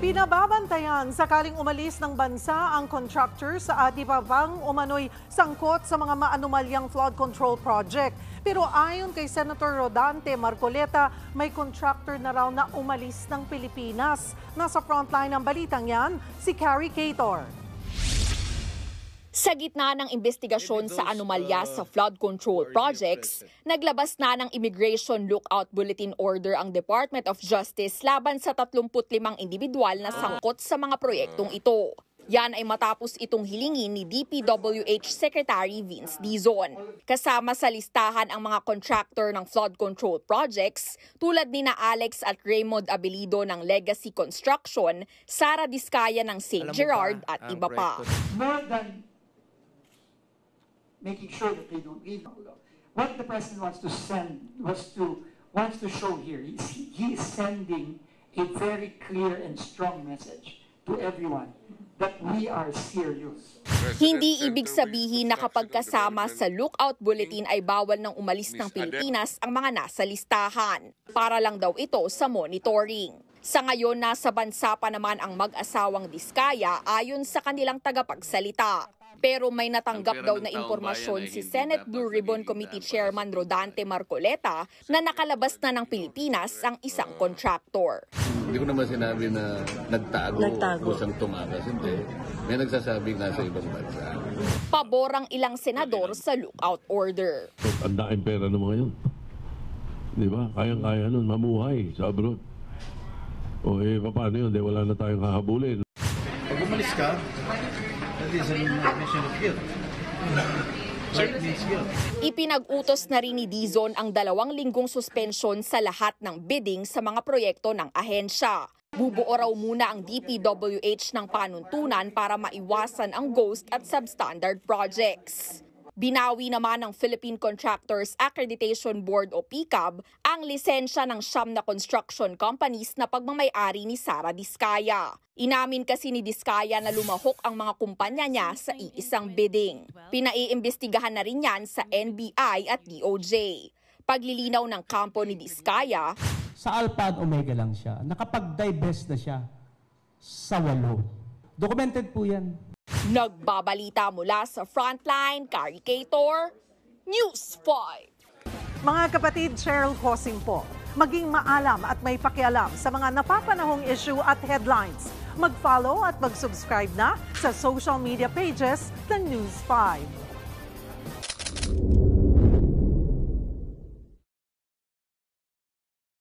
Binababantayan sakaling umalis ng bansa ang contractor sa di pa bang umano'y sangkot sa mga maanumalyang flood control project. Pero ayon kay Senator Rodante Marcoleta, may contractor na raw na umalis ng Pilipinas. Nasa frontline ng balitang yan, si Carrie Cator. Sa gitna ng investigasyon sa anomalya sa flood control projects, naglabas na ng Immigration Lookout Bulletin Order ang Department of Justice laban sa 35 individual na sangkot sa mga proyektong ito. Yan ay matapos itong hilingin ni DPWH Secretary Vince Dizon. Kasama sa listahan ang mga contractor ng flood control projects tulad ni na Alex at Raymond Abelido ng Legacy Construction, Sara Diskaya ng St. Gerard at iba pa. Making sure that they don't leave. What the president wants to show here is he is sending a very clear and strong message to everyone that we are serious. Hindi ibig sabihin na kapag kasama sa lookout bulletin ay bawal nang umalis ng Pilipinas ang mga nasa listahan. Para lang daw ito sa monitoring. Sa ngayon, nasa bansa pa naman ang mag-asawang Diskaya ayon sa kanilang tagapagsalita. Pero may natanggap daw na impormasyon si Senate Blue Ribbon Committee Chairman Rodante Marcoleta na nakalabas na ng Pilipinas ang isang contractor. Hindi ko naman sinabi na nagtago. Kusang tumakas. Hindi. May nagsasabing nasa ibang bansa. Pabor ang ilang senador sa lookout order. Ang daing pera ng mga yun. Di ba? Kayang-kaya nun, mamuhay sa abroad. O paano yun? Wala na tayong hahabulin. Pag umalis ka, that is an admission of guilt. Ipinag-utos na rin ni Dizon ang 2 linggong suspensyon sa lahat ng bidding sa mga proyekto ng ahensya. Bubuo raw muna ang DPWH ng panuntunan para maiwasan ang ghost at substandard projects. Binawi naman ng Philippine Contractors Accreditation Board o PCAB ang lisensya ng 9 na construction companies na pagmamay-ari ni Sara Diskaya. Inamin kasi ni Diskaya na lumahok ang mga kumpanya niya sa iisang bidding. Pinaiimbestigahan na rin yan sa NBI at DOJ. Paglilinaw ng kampo ni Diskaya, sa Alpha at Omega lang siya. Nakapag-divest na siya sa 8. Documented po yan. Nagbabalita mula sa Frontline, Carrie Cator, News 5. Mga kapatid, Cheryl Cosing po. Maging maalam at may pakialam sa mga napapanahong issue at headlines. Mag-follow at mag-subscribe na sa social media pages ng News 5.